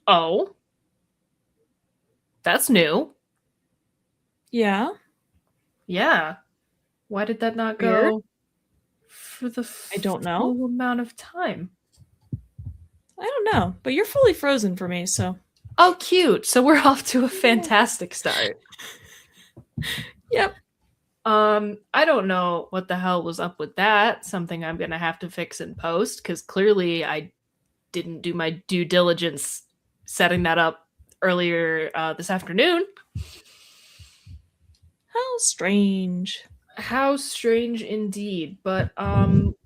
Oh, that's new. Yeah. Yeah. Why did that not Weird. go for the I don't know. full amount of time? I don't know, but you're fully frozen for me, so. Oh, cute. So we're off to a Yeah. fantastic start. Yep. I don't know what the hell was up with that. Something I'm gonna have to fix in post because clearly I didn't do my due diligence setting that up earlier this afternoon. How strange. How strange indeed. But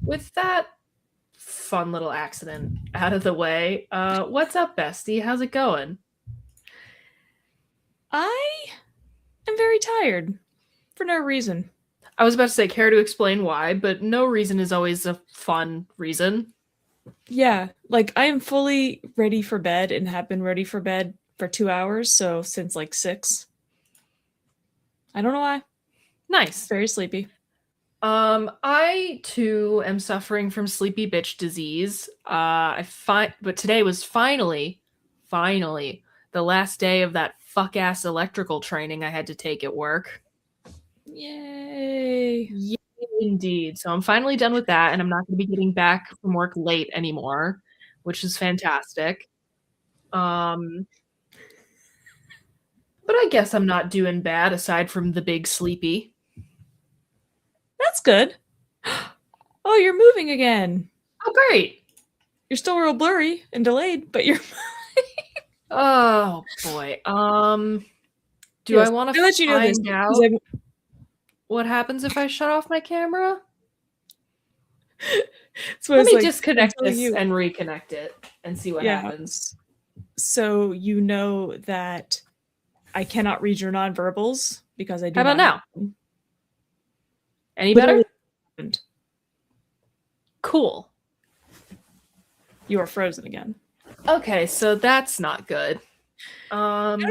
with that fun little accident out of the way, what's up, bestie? How's it going? I am very tired for no reason. I was about to say, care to explain why, but no reason is always a fun reason. Yeah, like I am fully ready for bed and have been ready for bed for 2 hours, so since like 6. I don't know why. Nice. Very sleepy. I too am suffering from sleepy bitch disease. But today was finally the last day of that fuck ass electrical training I had to take at work. Yay. Yay, indeed. So I'm finally done with that, and I'm not going to be getting back from work late anymore, which is fantastic. Um, but I guess I'm not doing bad aside from the big sleepy. That's good. Oh, you're moving again. Oh, great. You're still real blurry and delayed, but you're Oh boy. Do I yes. want I'll to let you know this find because out what happens if I shut off my camera? so I Let was me like, I'm disconnect telling this you. and reconnect it and see what Yeah. happens. So you know that I cannot read your nonverbals because I How do about not have now? them. Any better? Literally happened. Cool. You are frozen again. Okay, so that's not good. Um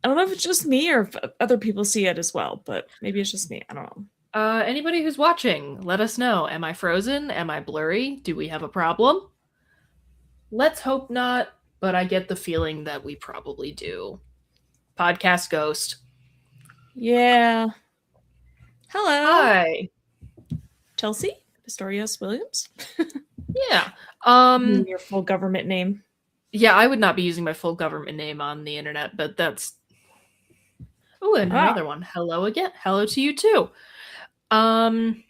I don't know if it's just me or if other people see it as well, but maybe it's just me. I don't know. Anybody who's watching, let us know. Am I frozen? Am I blurry? Do we have a problem? Let's hope not, but I get the feeling that we probably do. Podcast ghost. Yeah. Hello, Hi. Chelsea Pistorius Williams. Yeah. Your full government name. Yeah, I would not be using my full government name on the internet, but that's oh, and Ah, another one. Hello again. Hello to you too. Um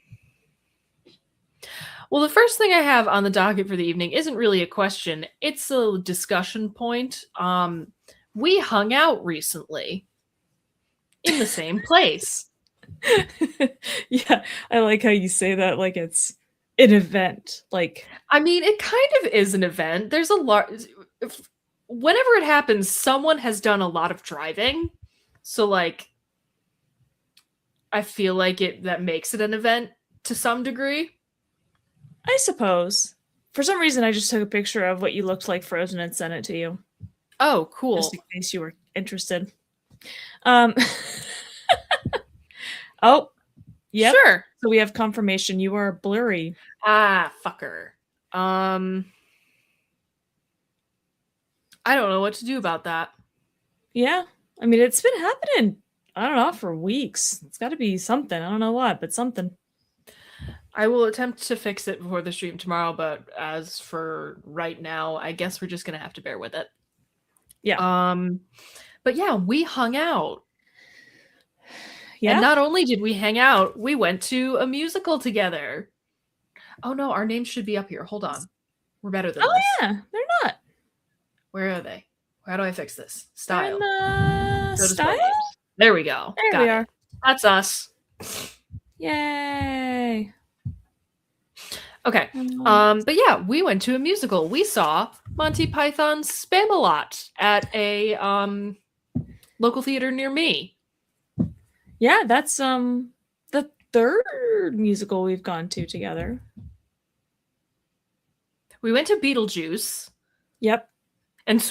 well, the first thing I have on the docket for the evening isn't really a question. It's a discussion point. We hung out recently in the same place. yeah, I like how you say that like it's an event. Like, I mean, it kind of is an event. There's a lot whenever it happens, someone has done a lot of driving. So like I feel like it that makes it an event to some degree. I suppose. For some reason, I just took a picture of what you looked like frozen and sent it to you, Oh, just cool. in case you were interested. Um, oh, yep. Sure. So we have confirmation you are blurry. Ah, fucker. Um, I don't know what to do about that. Yeah. I mean, it's been happening, I don't know, for weeks. It's got to be something. I don't know what, but something. I will attempt to fix it before the stream tomorrow, but as for right now, I guess we're just gonna have to bear with it. Yeah. Um, but yeah, we hung out. And Yeah. not only did we hang out, we went to a musical together. Oh no, our names should be up here. Hold on. We're better than Oh, this. yeah. They're not. Where are they? How do I fix this? They're Style. in Go to display style. names. There we go. There Got we it. are. That's us. Yay. Okay. But yeah, we went to a musical. We saw Monty Python's Spamalot at a local theater near me. Yeah, that's the third musical we've gone to together. We went to Beetlejuice. Yep. And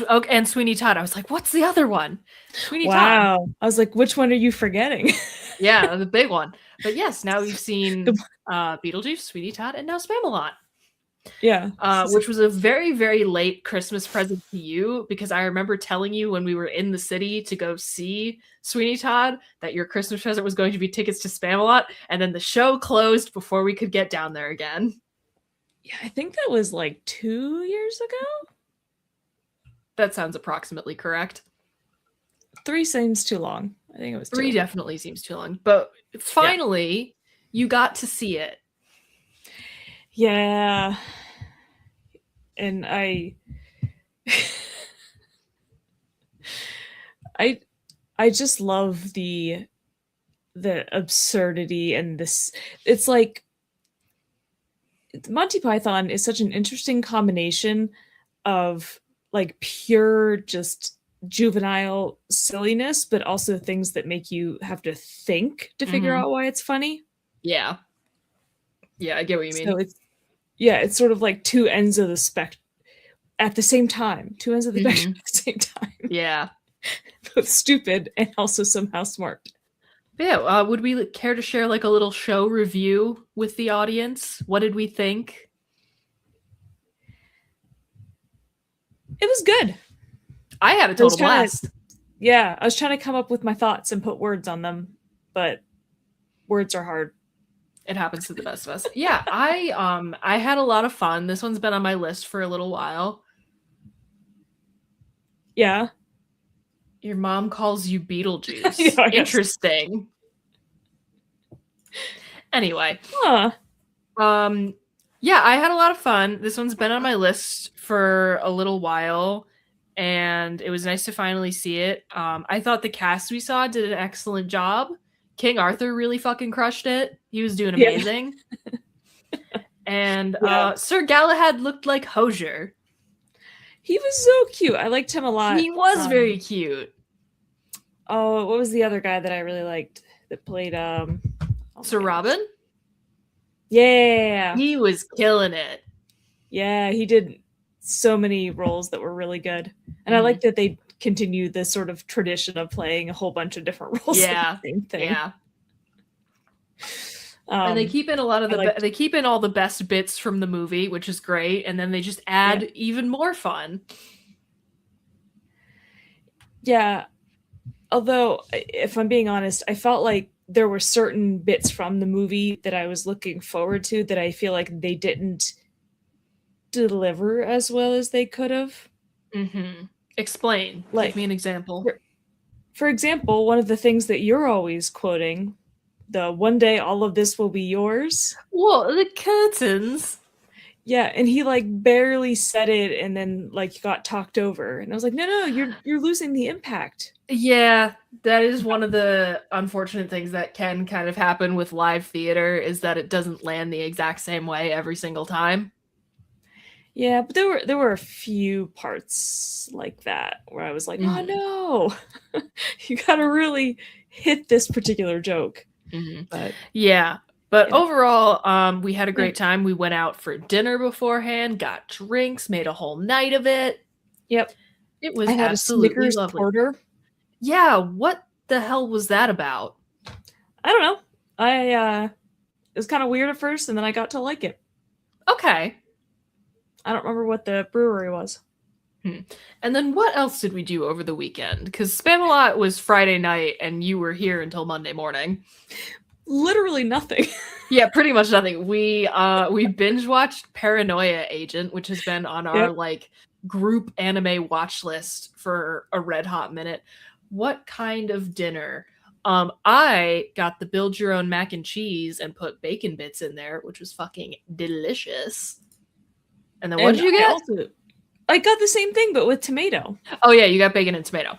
Sweeney Todd. I was like, what's the other one? Sweeney Todd. Wow. I was like, which one are you forgetting? Yeah, the big one. But yes, now we've seen Beetlejuice, Sweeney Todd, and now Spamalot. Yeah. Which was a very, very late Christmas present to you because I remember telling you when we were in the city to go see Sweeney Todd that your Christmas present was going to be tickets to Spamalot, and then the show closed before we could get down there again. Yeah, I think that was like 2 years ago. That sounds approximately correct. 3 seems too long. I think it was 3 2. definitely seems too long, but finally you got to see it. Yeah. And I just love the absurdity and this. It's like Monty Python is such an interesting combination of like pure just juvenile silliness, but also things that make you have to think to figure out why it's funny. Yeah. Yeah, I get what you mean. So it's sort of like two ends of the spectrum at the same time. Two ends of the spectrum at the same time. Yeah. Both stupid and also somehow smart. Yeah, would we care to share like a little show review with the audience? What did we think? It was good. I had a total blast. I was trying to come up with my thoughts and put words on them, but words are hard. It happens to the best of us. Yeah, I had a lot of fun. This one's been on my list for a little while. Yeah. Your mom calls you Beetlejuice. Yeah, interesting. Anyway. Huh. Yeah, I had a lot of fun. This one's been on my list for a little while, and it was nice to finally see it. I thought the cast we saw did an excellent job. King Arthur really fucking crushed it. He was doing amazing. Yeah. And Sir Galahad looked like Hosier. He was so cute. I liked him a lot. He was very cute. Oh, what was the other guy that I really liked that played Sir Robin? Yeah. He was killing it. Yeah, he did so many roles that were really good. And I like that they continue this sort of tradition of playing a whole bunch of different roles. Yeah. Of the same thing. Yeah. And they keep in a lot of they keep in all the best bits from the movie, which is great, and then they just add even more fun. Yeah. Although, if I'm being honest, I felt like there were certain bits from the movie that I was looking forward to that I feel like they didn't deliver as well as they could have. Explain. Like, give me an example. For example, one of the things that you're always quoting, the one day all of this will be yours. What, the curtains? Yeah, and he like barely said it and then like got talked over. And I was like, no, you're losing the impact. Yeah, that is one of the unfortunate things that can kind of happen with live theater is that it doesn't land the exact same way every single time. Yeah, but there were a few parts like that where I was like, oh no, you gotta really hit this particular joke. But yeah. But overall, we had a great time. We went out for dinner beforehand, got drinks, made a whole night of it. Yep. It was absolutely lovely. Porter. Yeah, what the hell was that about? I don't know. It was kind of weird at first, and then I got to like it. Okay. I don't remember what the brewery was. And then what else did we do over the weekend? Because Spamalot was Friday night, and you were here until Monday morning. Literally nothing. Yeah, pretty much nothing. We binge watched Paranoia Agent, which has been on our like group anime watch list for a red hot minute. What kind of dinner? I got the build your own mac and cheese and put bacon bits in there, which was fucking delicious. And then what did you get? I got the same thing, but with tomato. Oh yeah, you got bacon and tomato.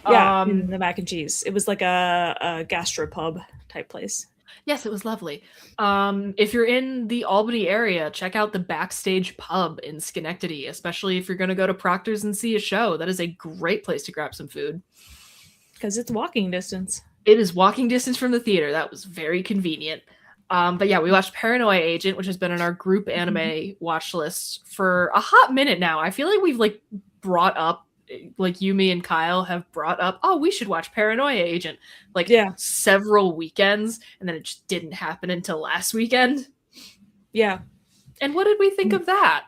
Yeah, and the mac and cheese. It was like a gastropub type place. Yes, it was lovely. If you're in the Albany area, check out the Backstage Pub in Schenectady, especially if you're going to go to Proctor's and see a show. That is a great place to grab some food. Because it's walking distance. It is walking distance from the theater. That was very convenient. But yeah, we watched Paranoia Agent, which has been on our group anime watch list for a hot minute now. I feel like we've like brought up, like you, me, and Kyle have brought up, oh, we should watch Paranoia Agent like several weekends, and then it just didn't happen until last weekend. Yeah. And what did we think of that?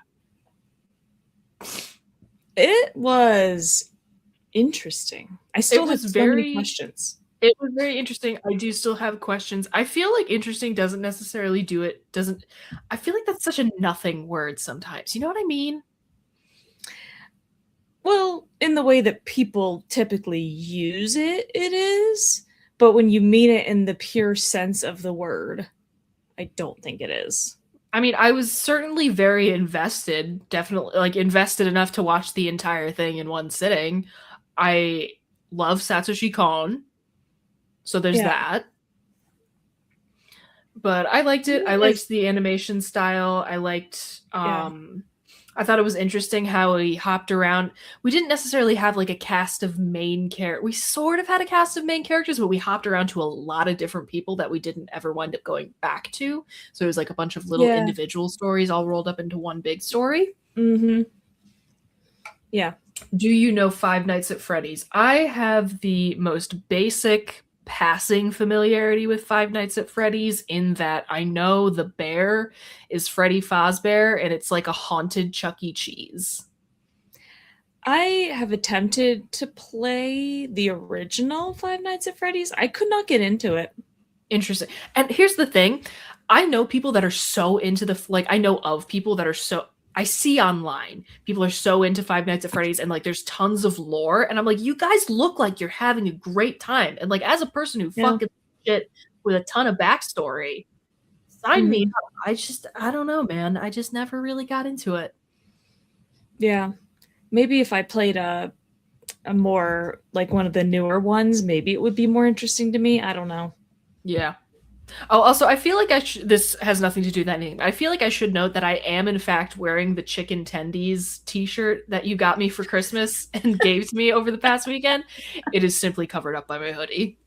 It was interesting. I It still have was so many very questions. it was very interesting. I do still have questions. I feel like interesting doesn't necessarily do it doesn't I feel like that's such a nothing word sometimes. You know what I mean? Well, in the way that people typically use it, it is. But when you mean it in the pure sense of the word, I don't think it is. I mean, I was certainly very invested, definitely like invested enough to watch the entire thing in one sitting. I love Satoshi Kon, so there's Yeah. that. But I liked it. I As, liked the animation style. yeah. I thought it was interesting how we hopped around. We didn't necessarily have like a cast of main characters. We sort of had a cast of main characters, but we hopped around to a lot of different people that we didn't ever wind up going back to. So it was like a bunch of little Yeah. individual stories all rolled up into one big story. Mm-hmm. Yeah. Do you know Five Nights at Freddy's? I have the most basic passing familiarity with Five Nights at Freddy's in that I know the bear is Freddy Fazbear and it's like a haunted Chuck E. Cheese. I have attempted to play the original Five Nights at Freddy's. I could not get into it. Interesting. And here's the thing. I know people that are so into I know of people that are so I see online people are so into Five Nights at Freddy's and like there's tons of lore and I'm like you guys look like you're having a great time and like as a person who Yeah. fucking shit with a ton of backstory sign me Mm-hmm. up. I don't know, man. I just never really got into it. Yeah. Maybe if I played a more like one of the newer ones, maybe it would be more interesting to me. I don't know. Yeah. Oh, also, I feel like this has nothing to do with anything. I feel like I should note that I am in fact wearing the Chicken Tendies t-shirt that you got me for Christmas and gave to me over the past weekend. It is simply covered up by my hoodie.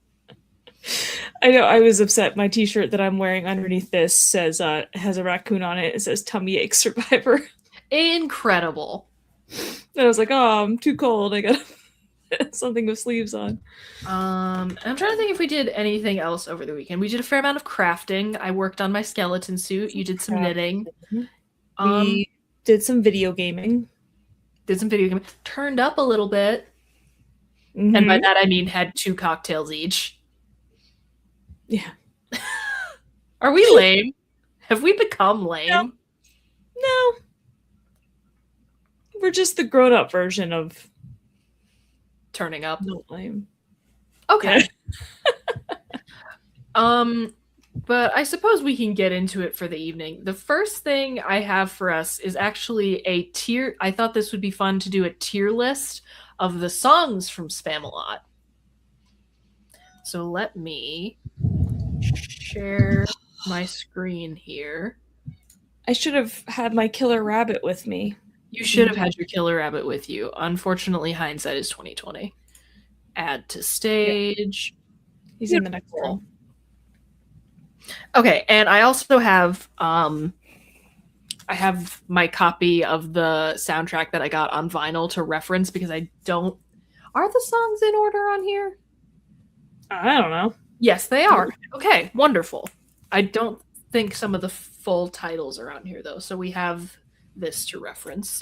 I know I was upset. My t-shirt that I'm wearing underneath this says has a raccoon on it. It says tummy ache survivor. Incredible. And I was like, oh, I'm too cold. I got something with sleeves on. I'm trying to think if we did anything else over the weekend. We did a fair amount of crafting. I worked on my skeleton suit. You did some knitting. We did some video gaming. Did some video gaming. Turned up a little bit. Mm-hmm. And by that I mean had 2 cocktails each. Yeah. Are we lame? Have we become lame? No. We're just the grown-up version of Turning up. not lame. Okay. But I suppose we can get into it for the evening. The first thing I have for us is actually a tier. I thought this would be fun to do a tier list of the songs from Spamalot. So let me share my screen here. I should have had my killer rabbit with me. You should have had your killer rabbit with you. Unfortunately, hindsight is 2020. Add to stage. Yeah. He's in the next one. Okay, and I also have I have my copy of the soundtrack that I got on vinyl to reference because I don't are the songs in order on here? I don't know. Yes, they are. Okay, wonderful. I don't think some of the full titles are on here though, so we have this to reference.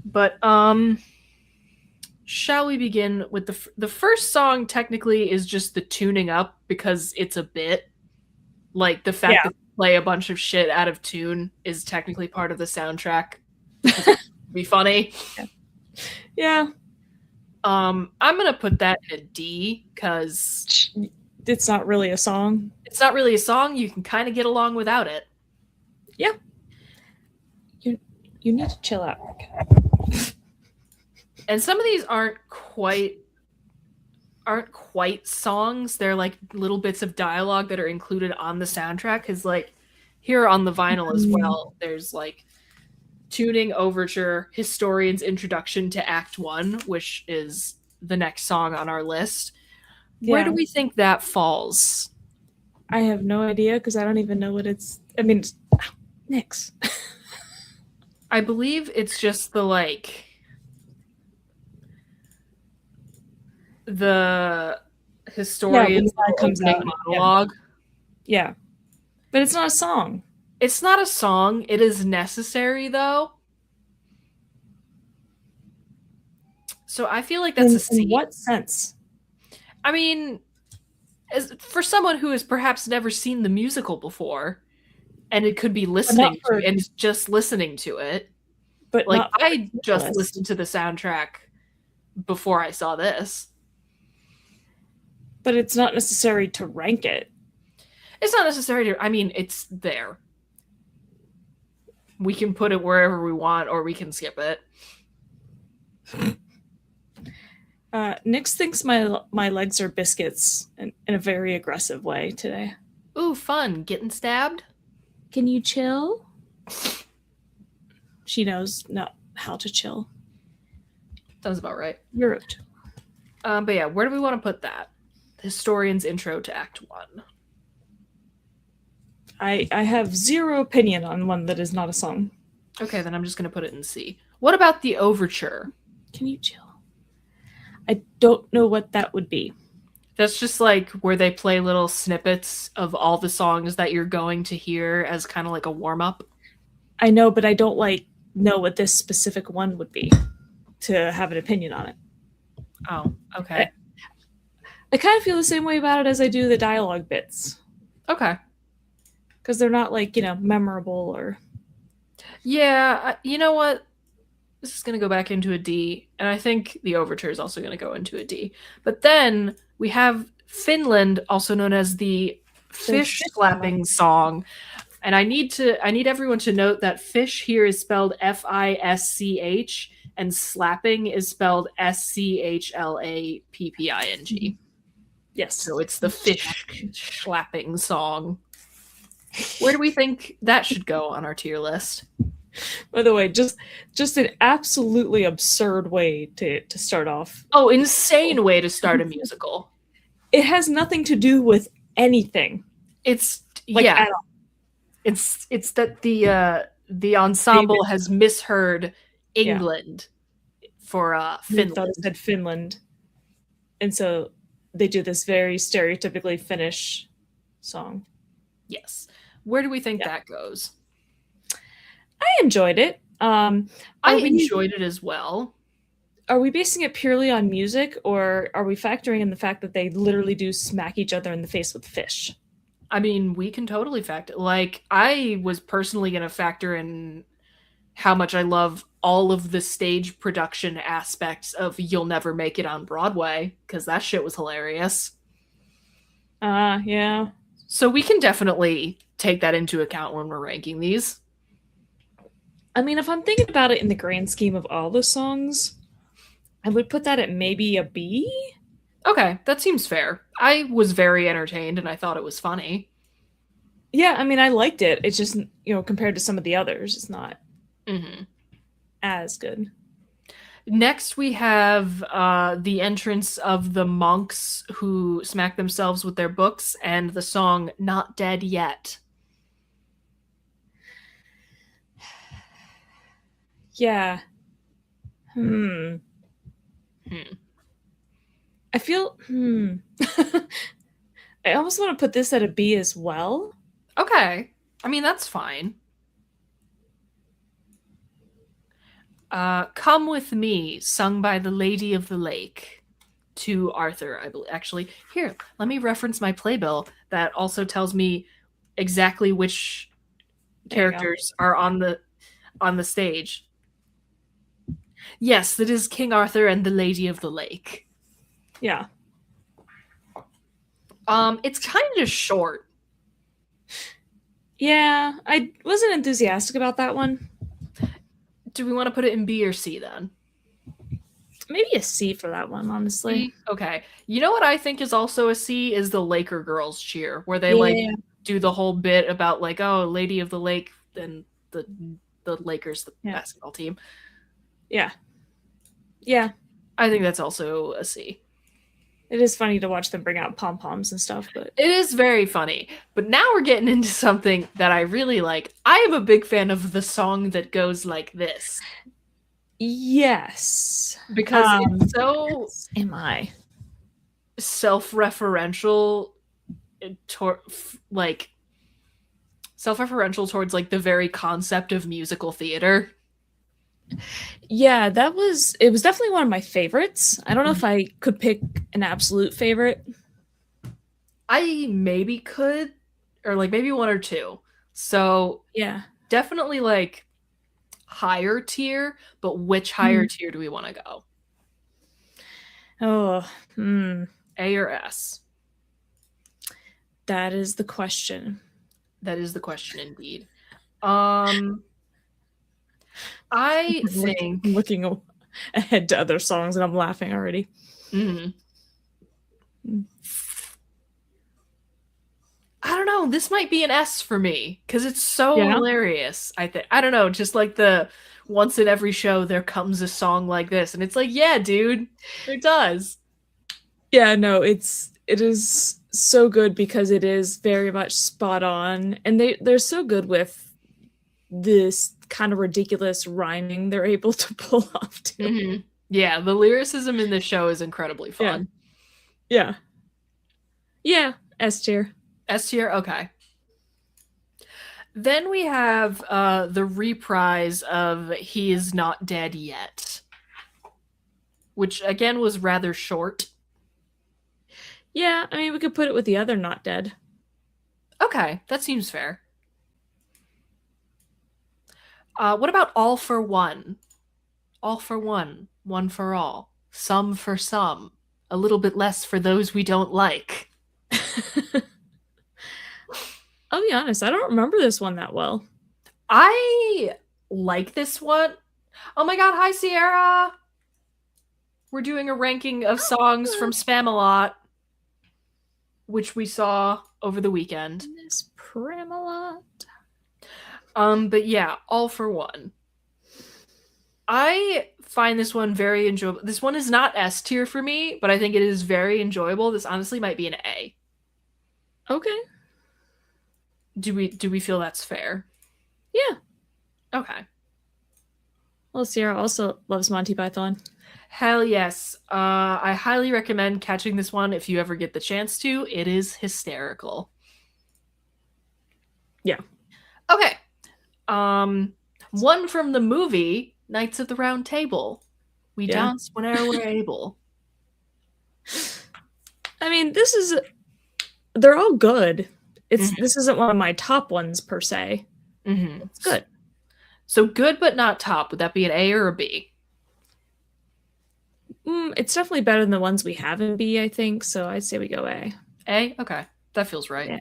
But shall we begin with the first song technically is just the tuning up because it's a bit like the fact that they play a bunch of shit out of tune is technically part of the soundtrack. Be funny. Yeah. I'm gonna put that in a D because it's not really a song. It's not really a song. You can kind of get along without it. Yeah. You need to chill out. And some of these aren't quite songs. They're like little bits of dialogue that are included on the soundtrack. Because like here on the vinyl as well, there's like tuning overture, historian's introduction to Act 1, which is the next song on our list. Yeah. Where do we think that falls? I have no idea because I don't even know what it's. I mean, Nyx. I believe it's just the historian's comes out monologue. Yeah, but it's not a song. It's not a song. It is necessary though. So I feel like that's a In C. what sense? I mean, for someone who has perhaps never seen the musical before, and it could be But not listening for, to and just listening to it. but Like not for I tier just list. listened to the soundtrack before I saw this. But it's not necessary to rank it. It's not necessary to, I mean, it's there. We can put it wherever we want or we can skip it. Nix thinks my legs are biscuits in a very aggressive way today. Ooh, fun. Getting stabbed? Can you chill? She knows not how to chill. Sounds about right. You're rude. But yeah, where do we want to put that? The historian's intro to Act 1. I have zero opinion on one that is not a song. Okay, then I'm just going to put it in C. What about the overture? Can you chill? I don't know what that would be. That's just like where they play little snippets of all the songs that you're going to hear as kind of like a warm-up. I know, but I don't know what this specific one would be to have an opinion on it. Oh, okay. I kind of feel the same way about it as I do the dialogue bits. Okay. Because they're not memorable or... Yeah, you know what? This is going to go back into a D, and I think the overture is also going to go into a D. But then we have Finland, also known as the fish slapping song. And I need everyone to note that fish here is spelled Fisch and slapping is spelled Schlapping. Yes. So it's the fish slapping song. Where do we think that should go on our tier list? By the way, just an absolutely absurd way to start off. Oh, insane way to start a musical. It has nothing to do with anything. It's yeah. It's that the ensemble has misheard England for Finland. They thought it said Finland, and so they do this very stereotypically Finnish song. Yes. Where do we think that goes? I enjoyed it. I enjoyed it as well. Are we basing it purely on music, or are we factoring in the fact that they literally do smack each other in the face with fish? I mean, we can totally factor. Like, I was personally going to factor in how much I love all of the stage production aspects of You'll Never Make It on Broadway, because that shit was hilarious. Yeah. So we can definitely take that into account when we're ranking these. I mean, if I'm thinking about it in the grand scheme of all the songs, I would put that at maybe a B. Okay, that seems fair. I was very entertained and I thought it was funny. Yeah, I mean, I liked it. It's just, compared to some of the others, it's not as good. Next, we have the entrance of the monks who smack themselves with their books and the song Not Dead Yet. Yeah. I feel I almost want to put this at a B as well. Okay. I mean, that's fine. Come With Me, sung by the Lady of the Lake to Arthur, I believe. Actually, here, let me reference my playbill that also tells me exactly which characters are on the stage. Yes, that is King Arthur and the Lady of the Lake. Yeah. It's kind of short. Yeah, I wasn't enthusiastic about that one. Do we want to put it in B or C then? Maybe a C for that one, honestly. C? Okay. You know what I think is also a C is the Laker girls cheer, where they do the whole bit about Lady of the Lake and the Lakers, the basketball team. Yeah. Yeah. I think that's also a C. It is funny to watch them bring out pom-poms and stuff, but... It is very funny. But now we're getting into something that I really like. I am a big fan of the song that goes like this. Yes. Because it's so... Am I? Self-referential, self-referential towards like the very concept of musical theater. Yeah, it was definitely one of my favorites. I don't know if I could pick an absolute favorite. I maybe could, or like maybe one or two. So Yeah. definitely like higher tier, but which higher Hmm. tier do we want to go? Oh, hmm. A or S? That is the question. That is the question indeed. Um, I I'm think looking ahead to other songs and I'm laughing already. mhm. I don't know. This might be an S for me because it's so Yeah. hilarious. I think I don't know. Just like the once in every show there comes a song like this, and it's like, yeah, dude, it does. Yeah, no, it is so good because it is very much spot on, and they're so good with this kind of ridiculous rhyming they're able to pull off too. Yeah, the lyricism in this show is incredibly Yeah, fun. yeah, yeah. S tier. S tier, okay. Then we have the reprise of "He Is Not Dead Yet," which again was rather short. Yeah, I mean we could put it with the other not dead. Okay, that seems fair. What about "All for One"? All for one, one for all, some for some, a little bit less for those we don't like. I'll be honest, I don't remember this one that well. I like this one. Oh my god, hi Sierra! We're doing a ranking of songs from Spamalot, which we saw over the weekend. Miss Spamalot. But yeah, All for One. I find this one very enjoyable. This one is not S tier for me, but I think it is very enjoyable. This honestly might be an A. Okay. Do we feel that's fair? Yeah. Okay. Well, Sierra also loves Monty Python. Hell yes. I highly recommend catching this one if you ever get the chance to. It is hysterical. Yeah. Okay. One from the movie Knights of the Round Table. We Yeah. dance whenever we're able. I mean, they're all good. This isn't one of my top ones per se. Mm-hmm. It's good. So good but not top. Would that be an A or a B? It's definitely better than the ones we have in B, I think. So I'd say we go A. A? Okay. That feels right. Yeah.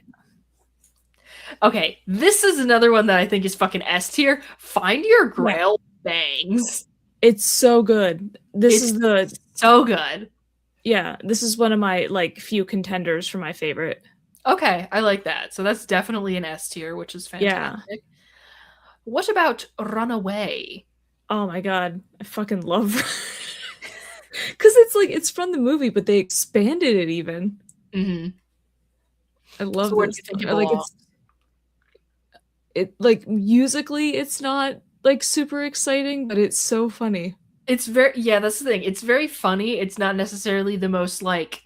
Okay, this is another one that I think is fucking S tier. Find Your Grail Bangs. It's so good. This is so good. Yeah, this is one of my like few contenders for my favorite. Okay, I like that. So that's definitely an S tier, which is fantastic. Yeah. What about Runaway? Oh my god, I fucking love because it's like it's from the movie, but they expanded it even. Mm-hmm. I love So what do this. you think it Like belongs? it like musically, it's not like super exciting, but it's so funny. It's very yeah, that's the thing. It's very funny. It's not necessarily the most like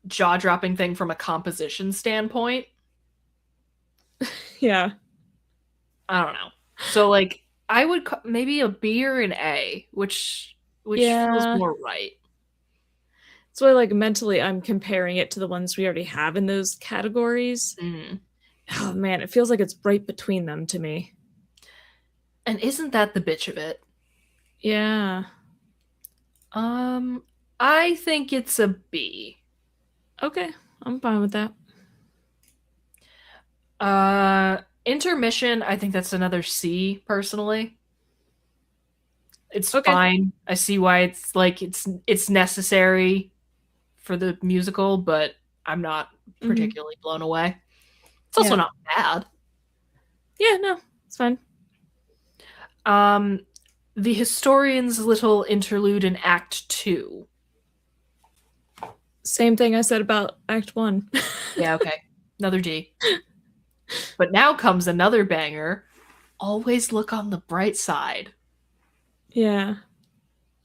jaw-dropping thing from a composition standpoint. Yeah. I don't know. So like I would maybe a B or an A, which feels more right. So I like mentally I'm comparing it to the ones we already have in those categories. Mm. Oh man, it feels like it's right between them to me. And isn't that the bitch of it? Yeah. I think it's a B. Okay, I'm fine with that. Intermission, I think that's another C personally. It's Okay. fine. I see why it's like it's necessary for the musical, but I'm not particularly blown away. It's also not bad. Yeah, no, it's fine. The Historian's little interlude in Act 2. Same thing I said about Act 1. Yeah, okay. Another D. But now comes another banger. Always look on the bright side. Yeah.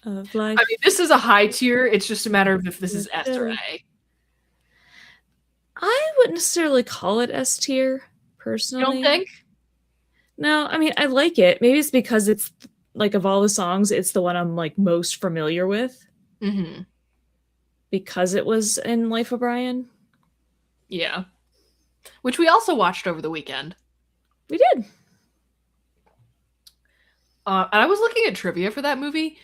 Of life. I mean, this is a high tier. It's just a matter of if this is S or A. I wouldn't necessarily call it S tier You don't personally. think? No, I mean, I like it. Maybe it's because it's like of all the songs, it's the one I'm like most familiar with Mm-hmm. because it was in Life of Brian. Yeah. Which we also watched over the weekend. We did. And I was looking at trivia for that movie.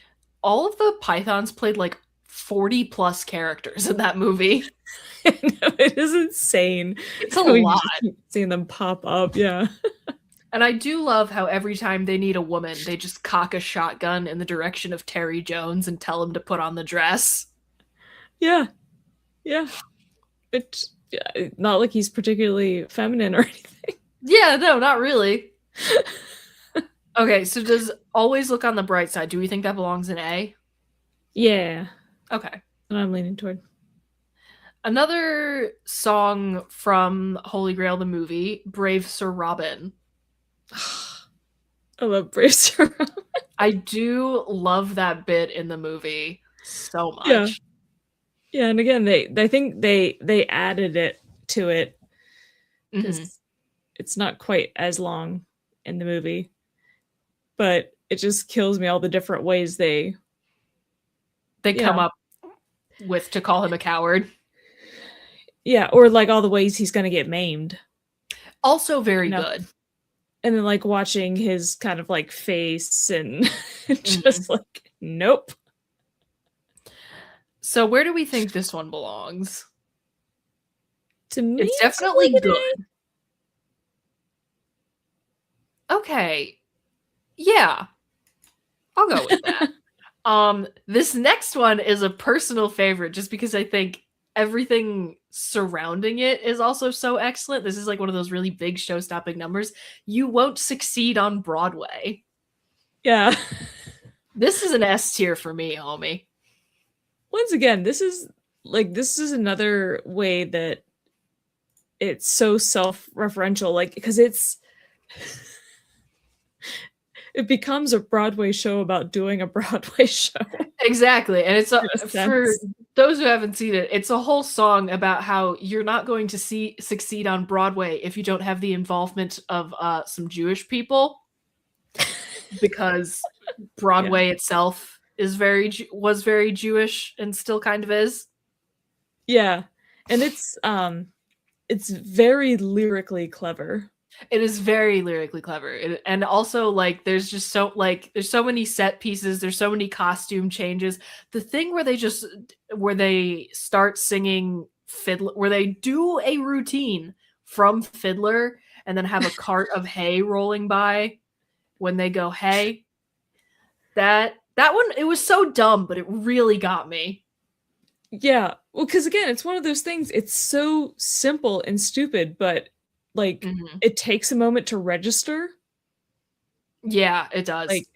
All of the Pythons played like 40 plus characters in that movie. It is insane. It's a We lot. just keep seeing them pop up. Yeah. And I do love how every time they need a woman, they just cock a shotgun in the direction of Terry Jones and tell him to put on the dress. Yeah. Yeah. It's yeah, not like he's particularly feminine or anything. Yeah, no, not really. Okay, so does always look on the bright side? Do we think that belongs in A? Yeah. Okay. And I'm leaning toward. Another song from Holy Grail the movie, Brave Sir Robin. I love Brave Sir. I do love that bit in the movie so Yeah. much. Yeah, and again, I think they added it to it because Mm-hmm. it's not quite as long in the movie, but it just kills me all the different ways they They come yeah up with to call him a coward. yeah or like all the ways he's gonna get maimed, Also very you know, good. and then like watching his kind of like face and Mhm. just like nope. So where do we think this one belongs? To me, It's it's like definitely an A. good. Okay. Yeah, I'll go with that. This next one is a personal favorite just because I think everything surrounding it is also so excellent. This is like one of those really big show-stopping numbers. You Won't Succeed on Broadway. Yeah. This is an S tier for me, homie. Once again, this is another way that it's so self-referential, like because it becomes a Broadway show about doing a Broadway show Exactly. And it's in a for sense. those who haven't seen it, it's a whole song about how you're not going to succeed on Broadway if you don't have the involvement of some Jewish people because Yeah. Broadway itself is was very Jewish and still kind of is. Yeah. And it's very lyrically clever. It is very lyrically clever. And also like there's just so like there's so many set pieces, there's so many costume changes. The thing where they start singing Fiddler, where they do a routine from Fiddler and then have a cart of hay rolling by when they go hey. That one, it was so dumb, but it really got me. Yeah. Well, because again, it's one of those things, it's so simple and stupid, but like Mhm. it takes a moment to register. Yeah, it does. Like,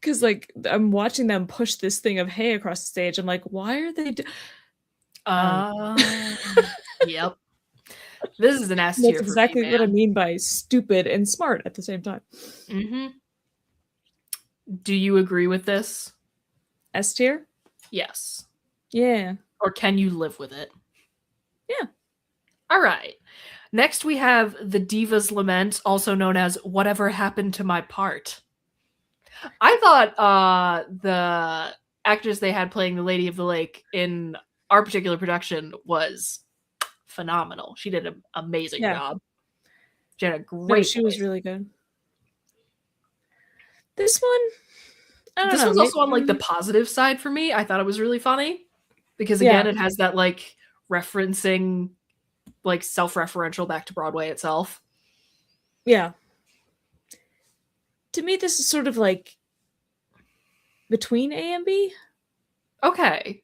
because like I'm watching them push this thing of hay across the stage. I'm like, why are they um Uh, yep. This is an S that's tier for me, exactly what I man. mean by stupid and smart at the same time. Hmm. Do you agree with this? S tier? Yes. Yeah. Or can you live with it? Yeah. All right. Next, we have The Diva's Lament, also known as Whatever Happened to My Part. I thought the actress they had playing the Lady of the Lake in our particular production was phenomenal. She did an amazing Yeah. job. She had a No, great she was voice. really good. This one, I don't This know. was also on like the positive side for me. I thought it was really funny because Yeah. again, it has that like referencing like self-referential back to Broadway itself. Yeah. To me, this is sort of like between A and B. Okay.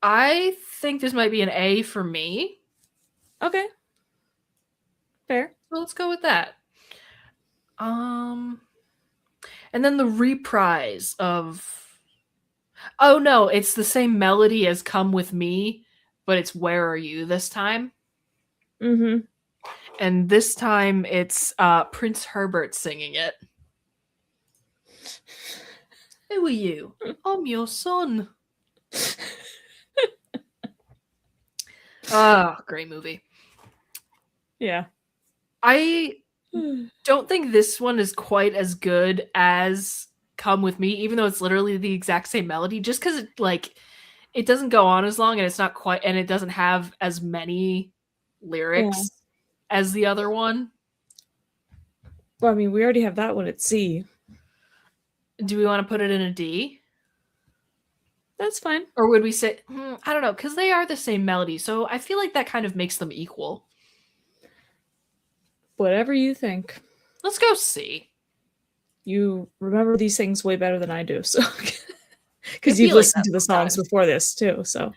I think this might be an A for me. Okay. Fair. So let's go with that. Um and then the reprise of oh no, it's the same melody as Come With Me, but it's Where Are You this time? Mm-hmm. And this time it's Prince Herbert singing it. Who are you? I'm your son. Oh, great movie. Yeah. I don't think this one is quite as good as Come With Me, even though it's literally the exact same melody, just because it doesn't go on as long and it's not quite, and it doesn't have as many lyrics as the other one. Well, I mean, we already have that one at C. Do we want to put it in a D? That's fine. Or would we say, I don't know, because they are the same melody, so I feel like that kind of makes them equal. Whatever you think. Let's go C. You remember these things way better than I do, so because you've listened to the songs before this too. So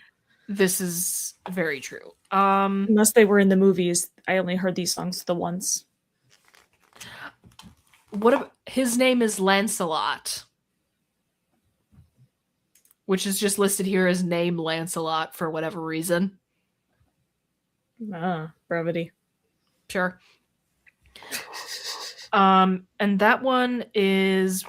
this is very true. Unless they were in the movies, I only heard these songs the once. His name is Lancelot, which is just listed here as name Lancelot for whatever reason. Brevity. Sure. And that one is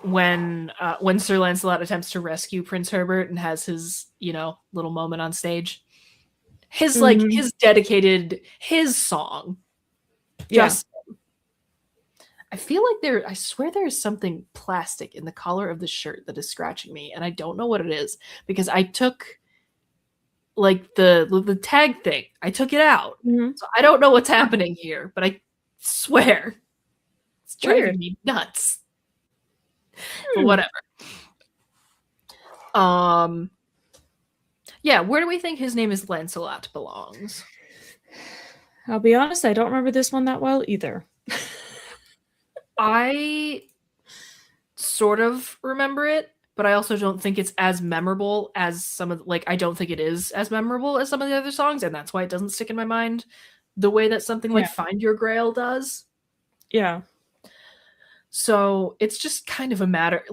when Sir Lancelot attempts to rescue Prince Herbert and has his, little moment on stage. His his dedicated song. Just I feel like I swear there is something plastic in the collar of the shirt that is scratching me, and I don't know what it is because I took the tag thing. I took it out. So I don't know what's happening here, but I swear it's driving me nuts. But whatever. Yeah, where do we think his name is Lancelot belongs? I'll be honest, I don't remember this one that well either. I sort of remember it, but I also don't think it's as memorable as some of I don't think it is as memorable as some of the other songs, and that's why it doesn't stick in my mind the way that something like Find Your Grail does. Yeah. So it's just kind of a matter,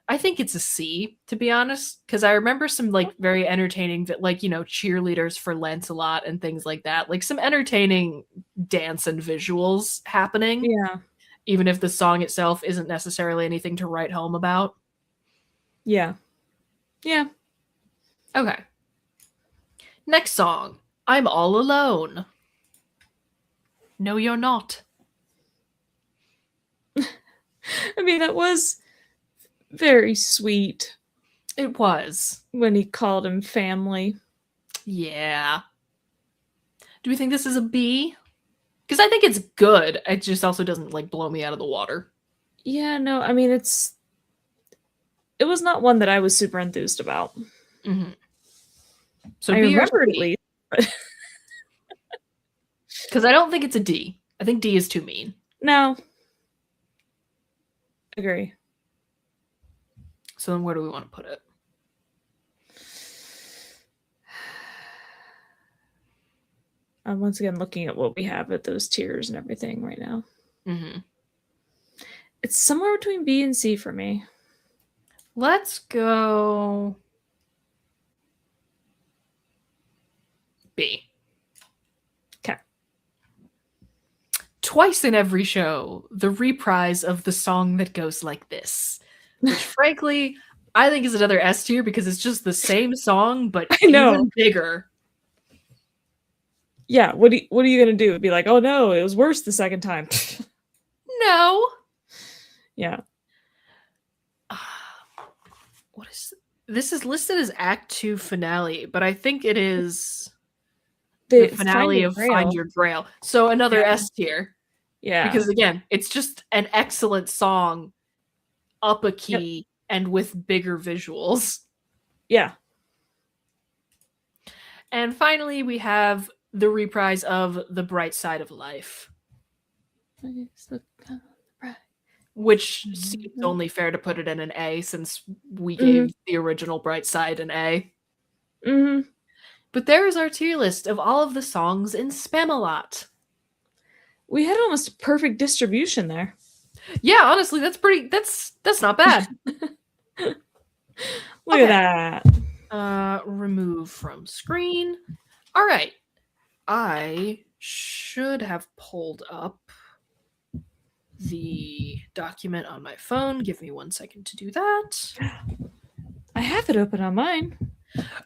I think it's a C, to be honest, because I remember some very entertaining cheerleaders for Lancelot and things like that, some entertaining dance and visuals happening. Yeah. Even if the song itself isn't necessarily anything to write home about. Yeah. Yeah. Okay. Next song. I'm All Alone. No, you're not. I mean, that was very sweet. It was. When he called him family. Yeah. Do we think this is a B? Because I think it's good. It just also doesn't blow me out of the water. Yeah, no, I mean, it was not one that I was super enthused about. Mm-hmm. So I remember it at least. Because I don't think it's a D. I think D is too mean. No. Agree. So then where do we want to put it? I'm once again looking at what we have at those tiers and everything right now. Mm-hmm. It's somewhere between B and C for me. Let's go B. Okay. Twice in every show, the reprise of the song that goes like this, which frankly, I think is another S tier because it's just the same song, but even bigger. Yeah, what are you gonna do? Be like, oh no, it was worse the second time. No. Yeah. This is listed as Act 2 finale, but I think it is the finale of Find Your Grail. So another S tier. Yeah. Because again, it's just an excellent song up a key and with bigger visuals. Yeah. And finally, we have the reprise of The Bright Side of Life. Which seems only fair to put it in an A since we gave the original Bright Side an A. Mm-hmm. But there is our tier list of all of the songs in Spamalot. We had almost a perfect distribution there. Yeah, honestly, that's not bad. Look at that. Remove from screen. All right. I should have pulled up the document on my phone. Give me 1 second to do that. I have it open on mine.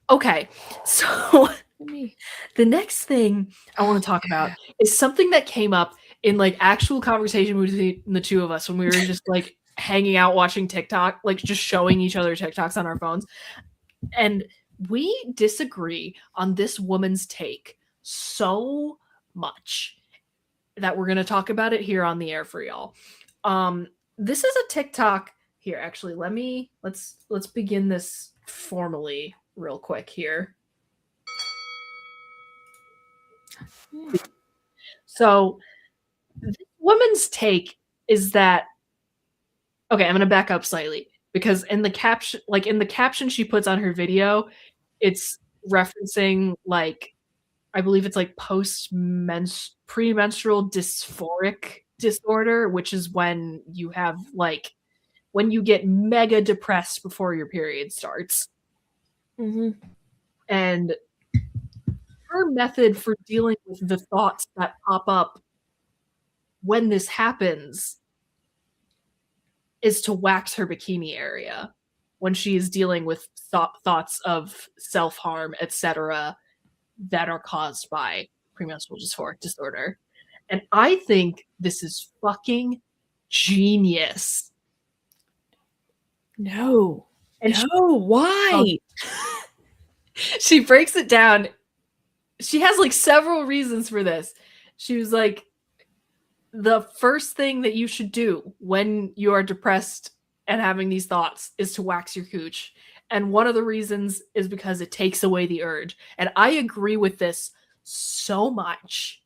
Okay. So me. The next thing I want to talk about is something that came up in like actual conversation between the two of us when we were just like hanging out watching TikTok, like just showing each other TikToks on our phones. And we disagree on this woman's take so much that we're going to talk about it here on the air for y'all. This is a TikTok here. Actually, let's begin this formally real quick here. So this woman's take is that, okay, I'm going to back up slightly because in the caption she puts on her video, it's referencing like, I believe it's like premenstrual dysphoric disorder, which is when you have like when you get mega depressed before your period starts. Mm-hmm. And her method for dealing with the thoughts that pop up when this happens is to wax her bikini area when she is dealing with thoughts of self-harm, etc., that are caused by premenstrual dysphoric disorder. And I think this is fucking genius. No. And why? She breaks it down. She has like several reasons for this. She was like, the first thing that you should do when you are depressed and having these thoughts is to wax your cooch. And one of the reasons is because it takes away the urge. And I agree with this so much.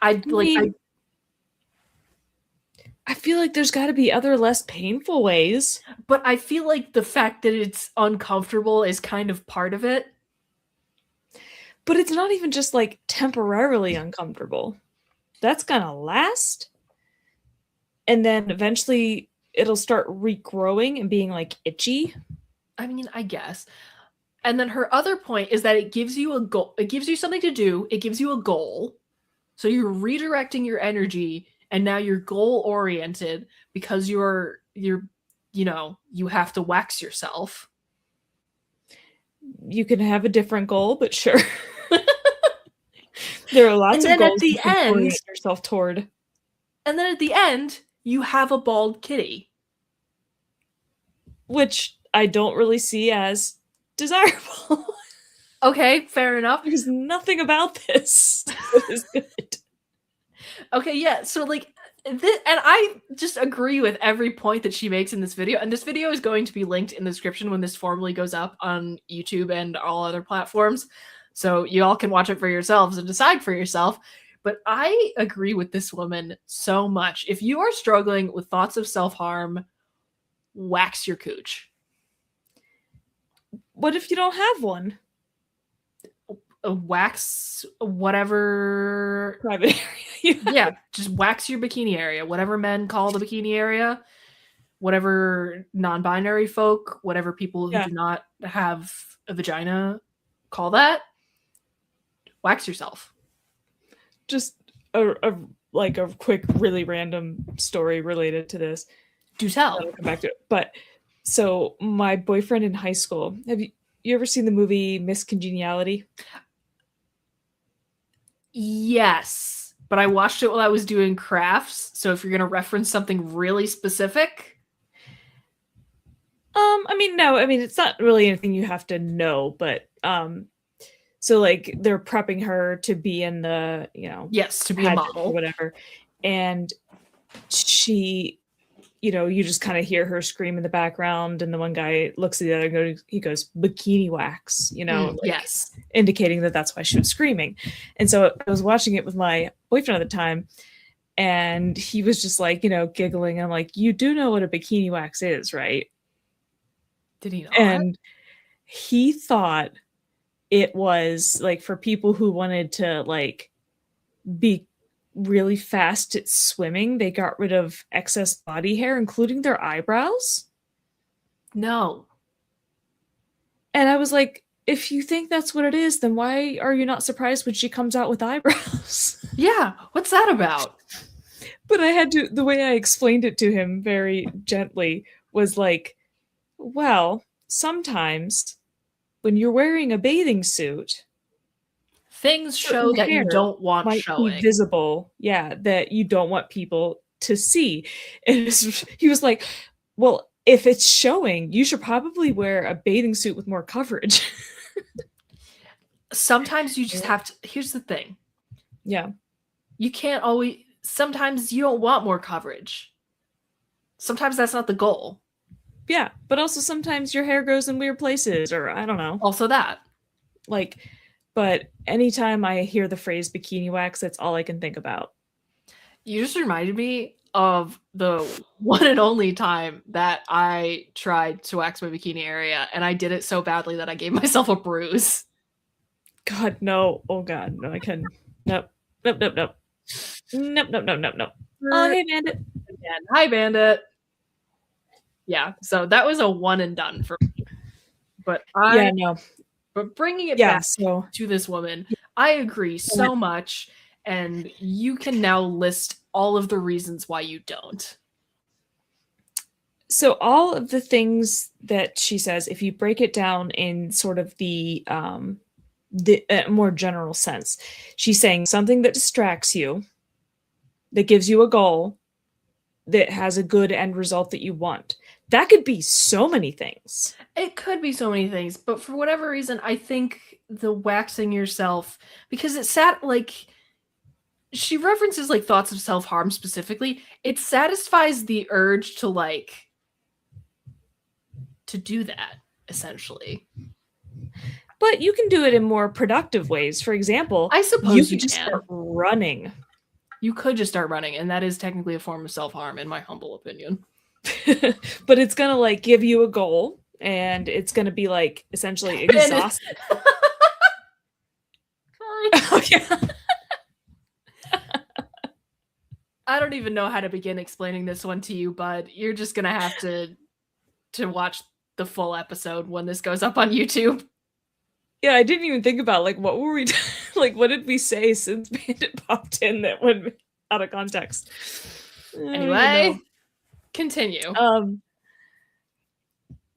I feel like there's got to be other less painful ways. But I feel like the fact that it's uncomfortable is kind of part of it. But it's not even just like temporarily uncomfortable. That's gonna last. And then eventually it'll start regrowing and being like itchy. I mean, I guess. And then her other point is that it gives you a goal. It gives you something to do. It gives you a goal. So you're redirecting your energy and now you're goal oriented because you're you have to wax yourself. You can have a different goal, but sure. There are lots of goals at the end, orient yourself toward. And then at the end, you have a bald kitty. Which I don't really see as desirable. Okay, fair enough. There's nothing about this that is good. Okay, yeah, so like, and I just agree with every point that she makes in this video, and this video is going to be linked in the description when this formally goes up on YouTube and all other platforms, so you all can watch it for yourselves and decide for yourself. But I agree with this woman so much. If you are struggling with thoughts of self-harm, wax your cooch. What if you don't have one? Wax whatever private area. Yeah, just wax your bikini area, whatever men call the bikini area, whatever non-binary folk, whatever people who do not have a vagina call that. Wax yourself. Just a quick, really random story related to this. Do tell. I'll come back to it. But so my boyfriend in high school, have you ever seen the movie Miss Congeniality? Yes, but I watched it while I was doing crafts. So if you're going to reference something really specific. It's not really anything you have to know, but so like they're prepping her to be in the, yes, to be a model or whatever. And she, you just kind of hear her scream in the background, and the one guy looks at the other and he goes, bikini wax, yes, indicating that that's why she was screaming. And so I was watching it with my boyfriend at the time, and he was just like, giggling. I'm like, you do know what a bikini wax is, right? Did he not? And he thought it was like for people who wanted to like be really fast at swimming. They got rid of excess body hair, including their eyebrows. No. And I was like, if you think that's what it is, then why are you not surprised when she comes out with eyebrows? Yeah, what's that about? But the way I explained it to him very gently was like, well, sometimes when you're wearing a bathing suit, Things show certain that you hair don't want might be showing. visible. Yeah, that you don't want people to see. And he was like, well, if it's showing, you should probably wear a bathing suit with more coverage. Sometimes you just have to. Here's the thing. Yeah. You can't always. Sometimes you don't want more coverage. Sometimes that's not the goal. Yeah, but also sometimes your hair grows in weird places, or I don't know. Also that. Like, but anytime I hear the phrase bikini wax, that's all I can think about. You just reminded me of the one and only time that I tried to wax my bikini area, and I did it so badly that I gave myself a bruise. God, no. Oh, God, no, I couldn't. Nope. Nope, nope, nope. Nope, nope, nope, nope, nope. Oh, hey, Bandit. Again. Hi, Bandit. Yeah, so that was a one and done for me. But Yeah, no. But bringing it Yeah, back so to this woman, I agree so much, and you can now list all of the reasons why you don't. so all of the things that she says, if you break it down in sort of the more general sense, she's saying something that distracts you, that gives you a goal, that has a good end result that you want. That could be so many things. It could be so many things, but for whatever reason, I think the waxing yourself, because it sat like she references like thoughts of self-harm specifically, it satisfies the urge to like to do that essentially. But you can do it in more productive ways. For example, I suppose you could just start running. You could just start running, and that is technically a form of self-harm, in my humble opinion. But it's gonna like give you a goal, and it's gonna be like essentially exhausting. Oh, yeah. I don't even know how to begin explaining this one to you, but you're just gonna have to watch the full episode when this goes up on YouTube. Yeah, I didn't even think about like what were we like what did we say since Bandit popped in that went out of context. Anyway, continue.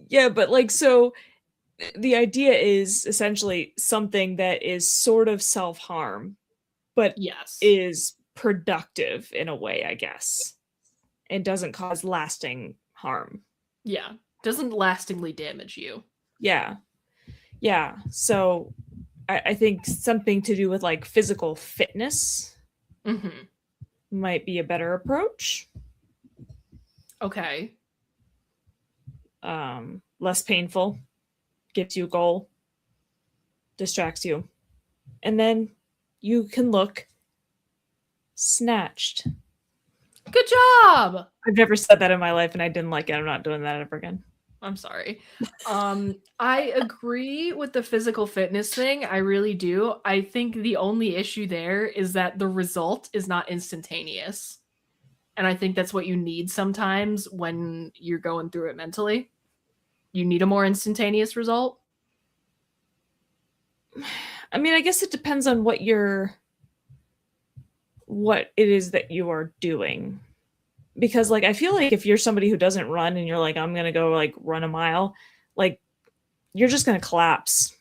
Yeah, but like so the idea is essentially something that is sort of self-harm, but yes, is productive in a way, I guess, and doesn't cause lasting harm. Yeah, doesn't lastingly damage you. Yeah. So I think something to do with like physical fitness might be a better approach. Okay. Less painful, gives you a goal, distracts you, and then you can look snatched. Good job. I've never said that in my life, and I didn't like it. I'm not doing that ever again. I'm sorry. I agree with the physical fitness thing. I really do. I think the only issue there is that the result is not instantaneous. And I think that's what you need sometimes when you're going through it mentally. You need a more instantaneous result. I mean, I guess it depends on what it is that you are doing. Because like I feel like if you're somebody who doesn't run and you're like I'm going to go like run a mile, like you're just going to collapse.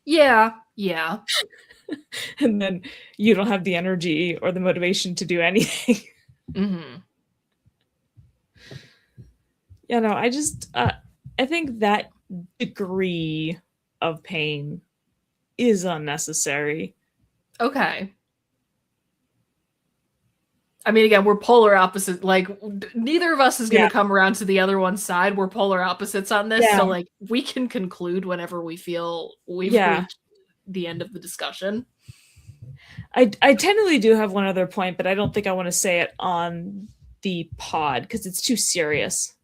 Yeah. And then you don't have the energy or the motivation to do anything. No, I think that degree of pain is unnecessary. Okay. I mean, again, we're polar opposites. Like, neither of us is going to come around to the other one's side. We're polar opposites on this. Yeah. So, like, we can conclude whenever we feel we've reached the end of the discussion. I technically do have one other point, but I don't think I want to say it on the pod because it's too serious.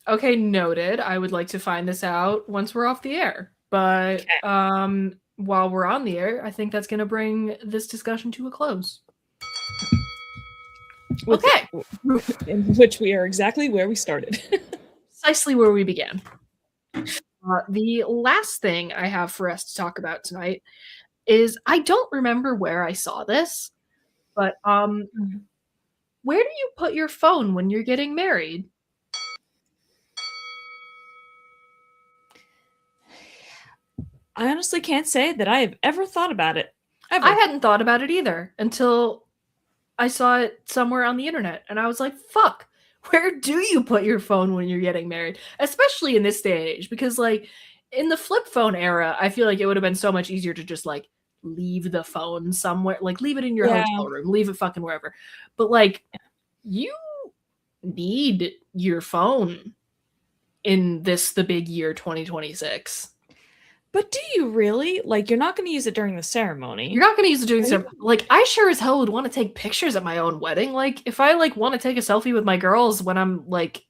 Okay, noted. I would like to find this out once we're off the air. But while we're on the air, I think that's going to bring this discussion to a close. Okay. In which we are exactly where we started. Precisely where we began. The last thing I have for us to talk about tonight is I don't remember where I saw this, but where do you put your phone when you're getting married? I honestly can't say that I have ever thought about it. I Ever. hadn't thought about it either until I saw it somewhere on the internet, and I was like, fuck, where do you put your phone when you're getting married? Especially in this day and age, because like in the flip phone era, I feel like it would have been so much easier to just like leave the phone somewhere, like leave it in your Yeah. hotel room, leave it fucking wherever. But like you need your phone in the big year 2026. But do you really? Like, you're not going to use it during the ceremony. You're not going to use it doing Right? some like I sure as hell would want to take pictures at my own wedding. Like if I like want to take a selfie with my girls when I'm like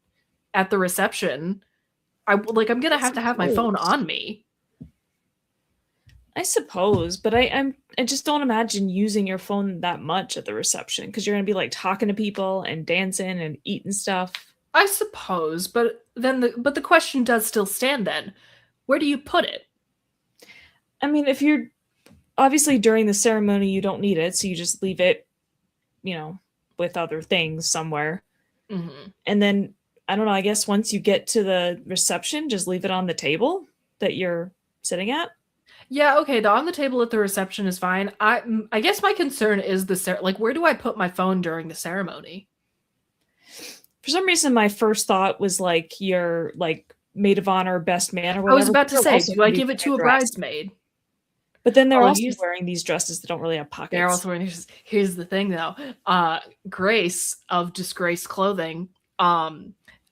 at the reception, I'm gonna have to have my phone on me. I suppose, but I just don't imagine using your phone that much at the reception because you're gonna be like talking to people and dancing and eating stuff. I suppose, but then the question does still stand then. Where do you put it? I mean, if you're obviously during the ceremony, you don't need it, so you just leave it, you know, with other things somewhere. Mm-hmm. And then I don't know, I guess once you get to the reception, just leave it on the table that you're sitting at. Yeah, okay. The on the table at the reception is fine. I guess my concern is like where do I put my phone during the ceremony? For some reason, my first thought was like your like maid of honor, best man, or I was whatever. about to They're say, also do I gonna be give it to a wearing dress. bridesmaid? But then they're I'll also use wearing these dresses that don't really have pockets. They're also wearing here's the thing though. Grace of Disgraced Clothing, I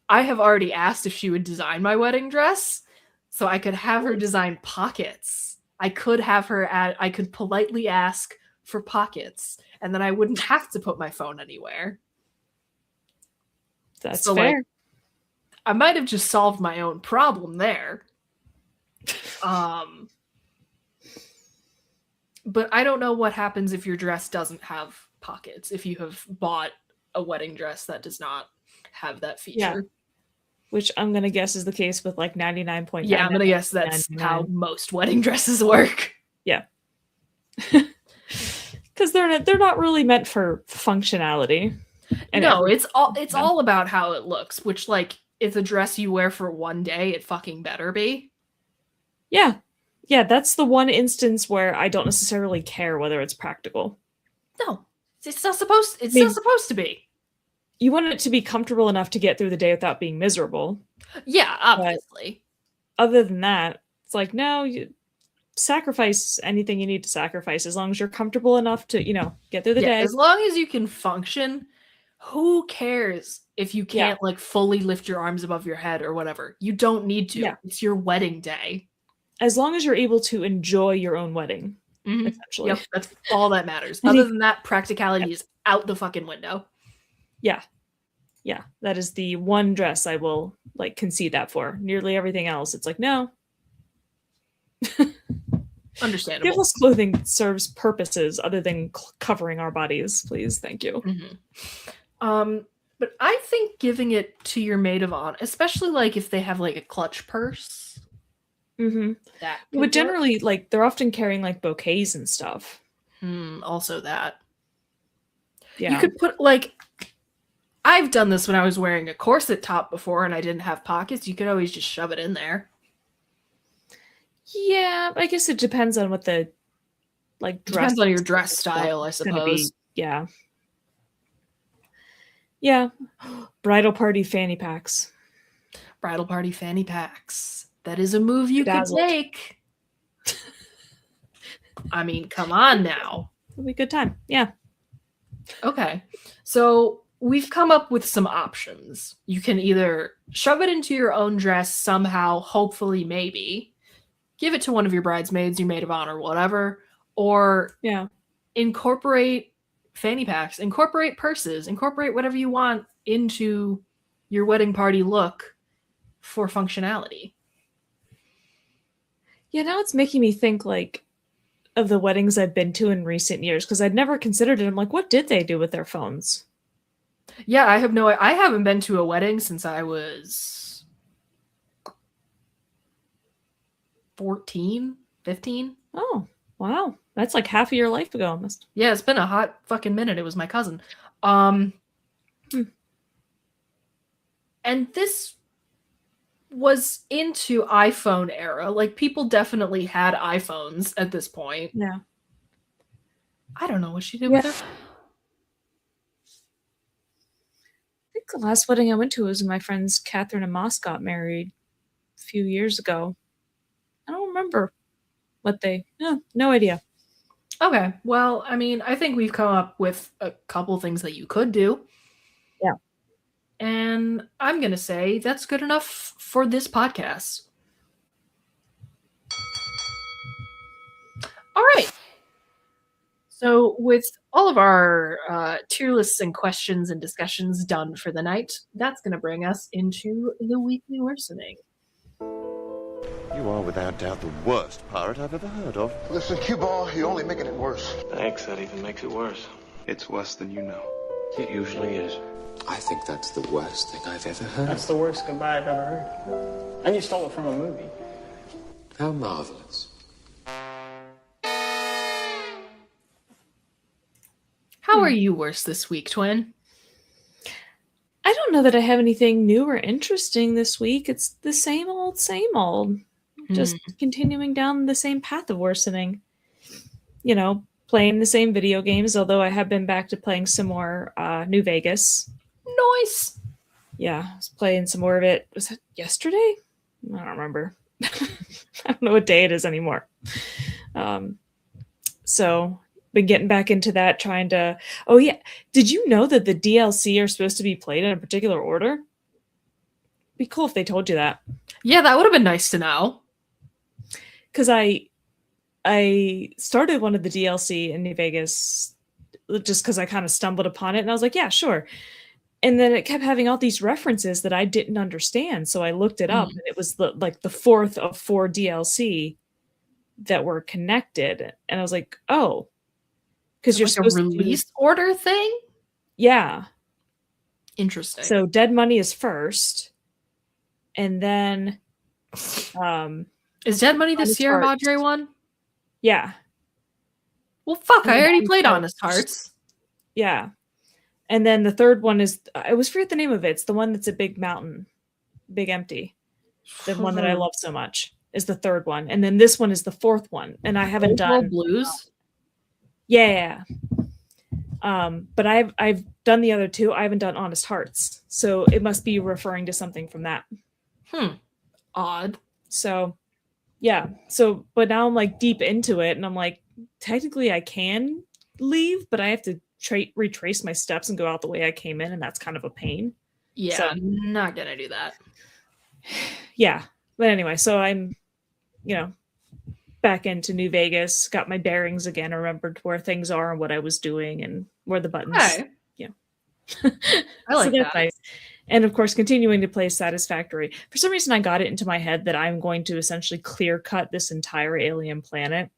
have already asked if she would design my wedding dress, so I could have her design pockets. I could politely ask for pockets, and then I wouldn't have to put my phone anywhere. That's So fair. like I might have just solved my own problem there. But I don't know what happens if your dress doesn't have pockets, if you have bought a wedding dress that does not have that feature. Yeah. Which I'm gonna guess is the case with like 99.9. Yeah, I'm gonna guess that's how most wedding dresses work. Yeah. Because they're not really meant for functionality. And no, it's all about how it looks, which like it's a dress you wear for one day, it fucking better be. Yeah. Yeah, that's the one instance where I don't necessarily care whether it's practical. No. It's not supposed to be. You want it to be comfortable enough to get through the day without being miserable. Yeah, obviously. But other than that, it's like, no, you sacrifice anything you need to sacrifice as long as you're comfortable enough to, get through the day. As long as you can function, who cares if you can't like fully lift your arms above your head or whatever? You don't need to. Yeah. It's your wedding day. As long as you're able to enjoy your own wedding, essentially. Yep, that's all that matters. Other than that, practicality is out the fucking window. Yeah. Yeah, that is the one dress I will like concede that for. Nearly everything else, it's like, no. Understandable. Gibless clothing serves purposes other than covering our bodies, please. Thank you. But I think giving it to your maid of honor, especially like if they have like a clutch purse, that but generally like they're often carrying like bouquets and stuff. Also that. Yeah. You could put like I've done this when I was wearing a corset top before and I didn't have pockets. You could always just shove it in there. Yeah, I guess it depends on what the like dress depends on your dress style, I suppose. Yeah. Yeah. Bridal party fanny packs. Bridal party fanny packs. That is a move you could take. I mean, come on now. It'll be a good time. Yeah. Okay. So we've come up with some options. You can either shove it into your own dress somehow, hopefully, maybe, give it to one of your bridesmaids, your maid of honor, whatever, or incorporate fanny packs, incorporate purses, incorporate whatever you want into your wedding party look for functionality. Yeah, now it's making me think like of the weddings I've been to in recent years because I'd never considered it. I'm like, what did they do with their phones? Yeah, I haven't been to a wedding since I was 14, 15. Oh, wow. That's like half of your life ago almost. Yeah, it's been a hot fucking minute. It was my cousin. And this was into iPhone era. Like, people definitely had iPhones at this point. Yeah. I don't know what she did with her. I think the last wedding I went to was when my friends Catherine and Moss got married a few years ago. I don't remember what they. No idea. Okay, well, I mean, I think we've come up with a couple things that you could do. Yeah. And I'm going to say that's good enough for this podcast. All right. So, with all of our tier lists and questions and discussions done for the night, that's going to bring us into the weekly worsening. You are without doubt the worst pirate I've ever heard of. Listen, cue ball, you're only making it worse. Thanks, that even makes it worse. It's worse than you know. It usually is. I think that's the worst thing I've ever heard. That's the worst goodbye I've ever heard. And you stole it from a movie. How marvelous. How are you worse this week, Twin? I don't know that I have anything new or interesting this week. It's the same old, same old. Just continuing down the same path of worsening. You know, playing the same video games, although I have been back to playing some more New Vegas. Nice. Yeah, I was playing some more of it. Was that yesterday? I don't remember. I don't know what day it is anymore. So been getting back into that, trying to. Oh yeah, did you know that the DLC are supposed to be played in a particular order? Be cool if they told you that. Yeah, that would have been nice to know. Because I started one of the DLC in New Vegas just because I kind of stumbled upon it, and I was like, yeah, sure. And then it kept having all these references that I didn't understand, so I looked it up, and it was the fourth of 4 DLC that were connected, and I was like, oh, because you're like supposed a release order thing. Yeah, Interesting. so Dead Money is first, and then is Dead Money the Honest Sierra Hearts. Madre one? Yeah. Well, fuck, I already Honest played Hearts. Honest Hearts. Yeah. And then the third one is, I always forget the name of it. It's the one that's a big mountain, big empty. The one that I love so much is the third one. And then this one is the fourth one. And I haven't done Blues. Yeah. But I've done the other two. I haven't done Honest Hearts. So it must be referring to something from that. Odd. So yeah. So, but now I'm like deep into it, and I'm like, technically I can leave, but I have to retrace my steps and go out the way I came in, and that's kind of a pain. Yeah, So- I'm not gonna do that. Yeah. But anyway, so I'm, back into New Vegas, got my bearings again, remembered where things are and what I was doing and where the buttons. Okay. Yeah. I like So that's that. nice. And of course, continuing to play Satisfactory. For some reason, I got it into my head that I'm going to essentially clear cut this entire alien planet,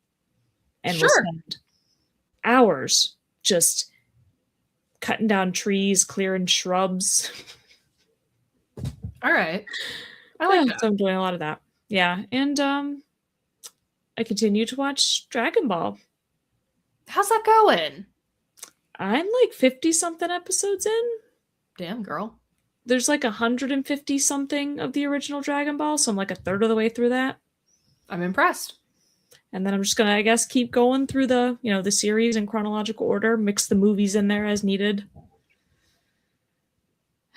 and we'll Sure. spend hours just cutting down trees, clearing shrubs. All right. I like Yeah, that. so I'm doing a lot of that. Yeah, and I continue to watch Dragon Ball. How's that going? I'm like 50 something episodes in. Damn, girl. There's like 150 something of the original Dragon Ball, so I'm like a third of the way through that. I'm impressed. And then I'm just gonna, I guess, keep going through the, the series in chronological order, mix the movies in there as needed.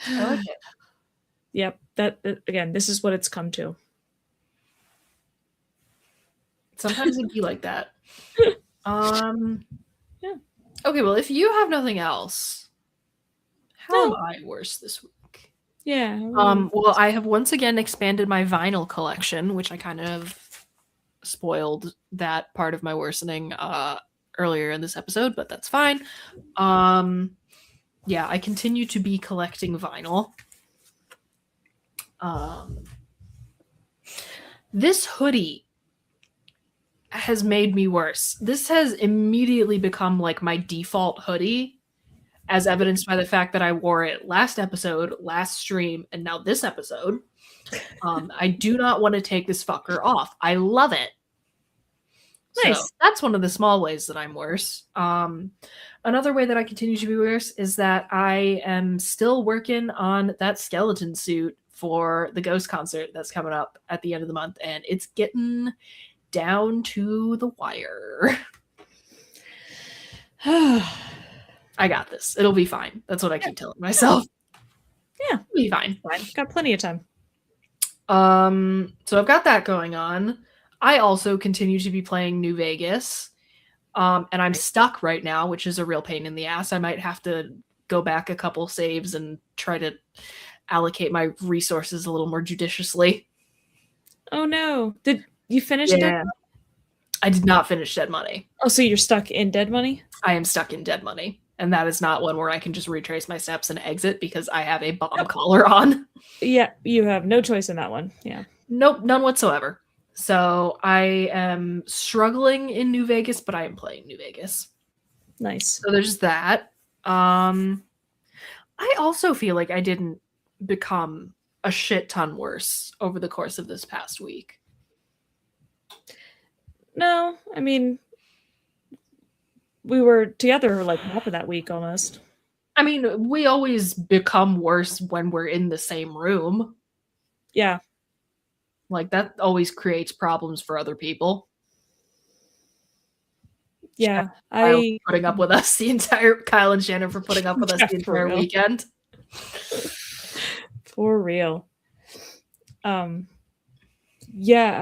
I like it. Yep, that again, this is what it's come to. Sometimes it'd be like that. Yeah. Okay, well, if you have nothing else, how No. am I worse this week? Yeah. Well, I have once again expanded my vinyl collection, which I kind of spoiled that part of my worsening earlier in this episode, but that's fine. Yeah, I continue to be collecting vinyl. This hoodie has made me worse. This has immediately become like my default hoodie, as evidenced by the fact that I wore it last episode, last stream, and now this episode. I do not want to take this fucker off. I love it. Nice. So that's one of the small ways that I'm worse. Another way that I continue to be worse is that I am still working on that skeleton suit for the Ghost concert that's coming up at the end of the month, and it's getting down to the wire. I got this. It'll be fine. That's what I keep telling myself. Yeah. It'll be fine. Fine. Got plenty of time. So I've got that going on. I also continue to be playing New Vegas. And I'm stuck right now, which is a real pain in the ass. I might have to go back a couple saves and try to allocate my resources a little more judiciously. Oh no. Did you finish Dead Money? I did not finish Dead Money. Oh, so you're stuck in Dead Money? I am stuck in Dead Money. And that is not one where I can just retrace my steps and exit because I have a bomb collar on. Yeah, you have no choice in that one. Yeah. Nope, none whatsoever. So I am struggling in New Vegas, but I am playing New Vegas. Nice. So there's that. I also feel like I didn't become a shit ton worse over the course of this past week. No, I mean, we were together like half of that week almost. I mean, we always become worse when we're in the same room. Yeah. Like, that always creates problems for other people. Yeah. Kyle putting up with us the entire Kyle and Shannon for putting up with us the entire weekend. For real. Yeah,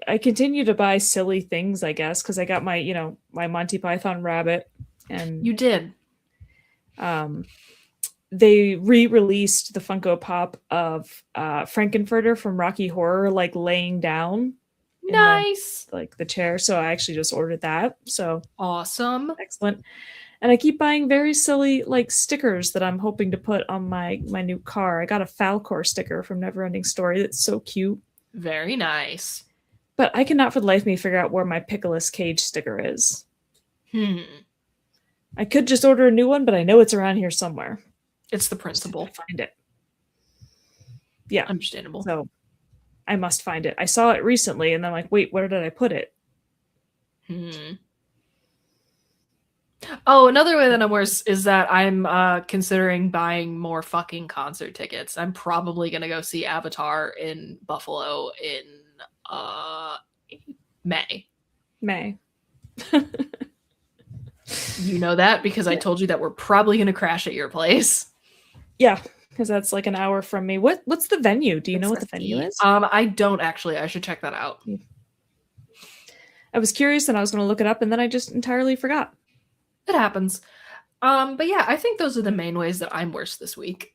I continue to buy silly things, I guess, because I got my, my Monty Python rabbit. And you did. They re-released the Funko Pop of Frankenfurter from Rocky Horror, like laying down. Nice. The chair. So I actually just ordered that. So awesome. Excellent. And I keep buying very silly stickers that I'm hoping to put on my new car. I got a Falcor sticker from Neverending Story that's so cute. Very nice. But I cannot for the life of me figure out where my Pickles Cage sticker is. I could just order a new one, but I know it's around here somewhere. It's the principle. Find it. Yeah. Understandable. So I must find it. I saw it recently and then I'm like, wait, where did I put it? Oh, another way that I'm worse is that I'm considering buying more fucking concert tickets. I'm probably going to go see Avatar in Buffalo in May. You know that because I told you that we're probably going to crash at your place. Yeah, because that's like an hour from me. What's the venue? Do you know what the venue is? I don't actually. I should check that out. I was curious and I was going to look it up and then I just entirely forgot. It happens. But yeah, I think those are the main ways that I'm worse this week.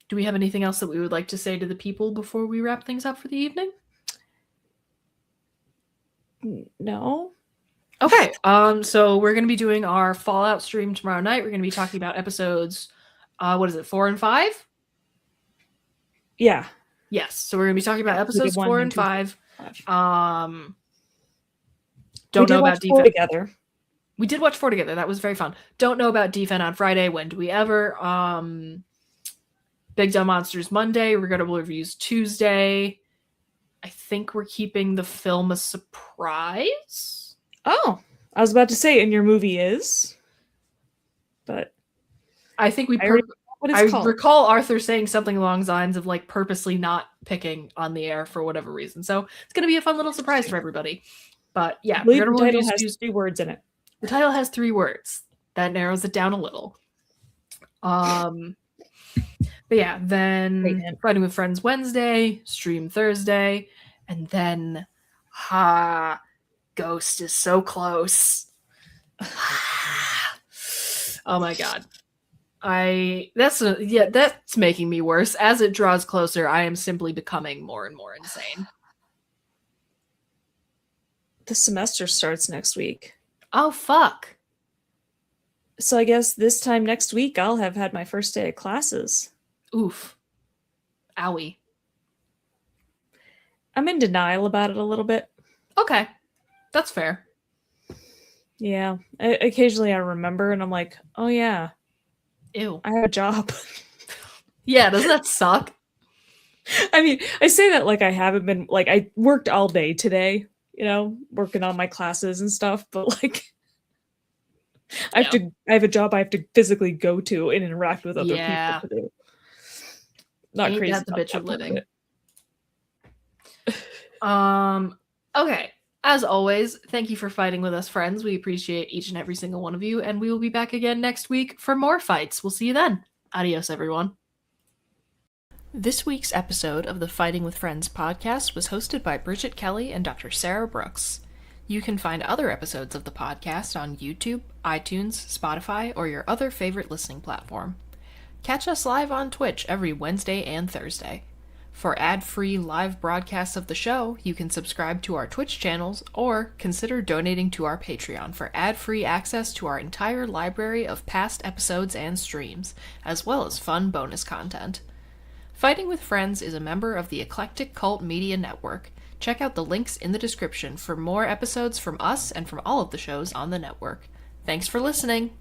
Do we have anything else that we would like to say to the people before we wrap things up for the evening? No. Okay. So we're going to be doing our Fallout stream tomorrow night. We're going to be talking about episodes, 4 and 5? Yeah. Yes. So we're going to be talking about episodes 4 and 5. Don't know about Defense together. We did watch 4 together. That was very fun. Don't know about Defense on Friday. When do we ever? Big Dumb Monsters Monday. Regrettable Reviews Tuesday. I think we're keeping the film a surprise. Oh, I was about to say, and your movie is, but I think we. Recall Arthur saying something along the lines of purposely not picking on the air for whatever reason. So it's going to be a fun little surprise for everybody. But yeah, the title has 3 words in it. The title has 3 words. That narrows it down a little. But yeah, then Fighting with Friends Wednesday, stream Thursday, and then Ghost is so close. Oh my god. That's making me worse. As it draws closer, I am simply becoming more and more insane. The semester starts next week. Oh, fuck. So I guess this time next week, I'll have had my first day of classes. Oof. Owie. I'm in denial about it a little bit. Okay. That's fair. Yeah. Occasionally I remember and I'm like, oh yeah. Ew. I have a job. Yeah, doesn't that suck? I mean, I say that like I haven't been, like I worked all day today, working on my classes and stuff, but like I have a job I have to physically go to and interact with other people to do. not Ain't crazy that the about bitch of part living. it. Okay. As always, thank you for fighting with us, friends. We appreciate each and every single one of you, and we will be back again next week for more fights. We'll see you then. Adios, everyone. This week's episode of the Fighting with Friends podcast was hosted by Bridget Kelly and Dr. Sarah Brookes. You can find other episodes of the podcast on YouTube, iTunes, Spotify, or your other favorite listening platform. Catch us live on Twitch every Wednesday and Thursday. For ad-free live broadcasts of the show, you can subscribe to our Twitch channels or consider donating to our Patreon for ad-free access to our entire library of past episodes and streams, as well as fun bonus content. Fighting with Friends is a member of the Eclectic Cult Media Network. Check out the links in the description for more episodes from us and from all of the shows on the network. Thanks for listening!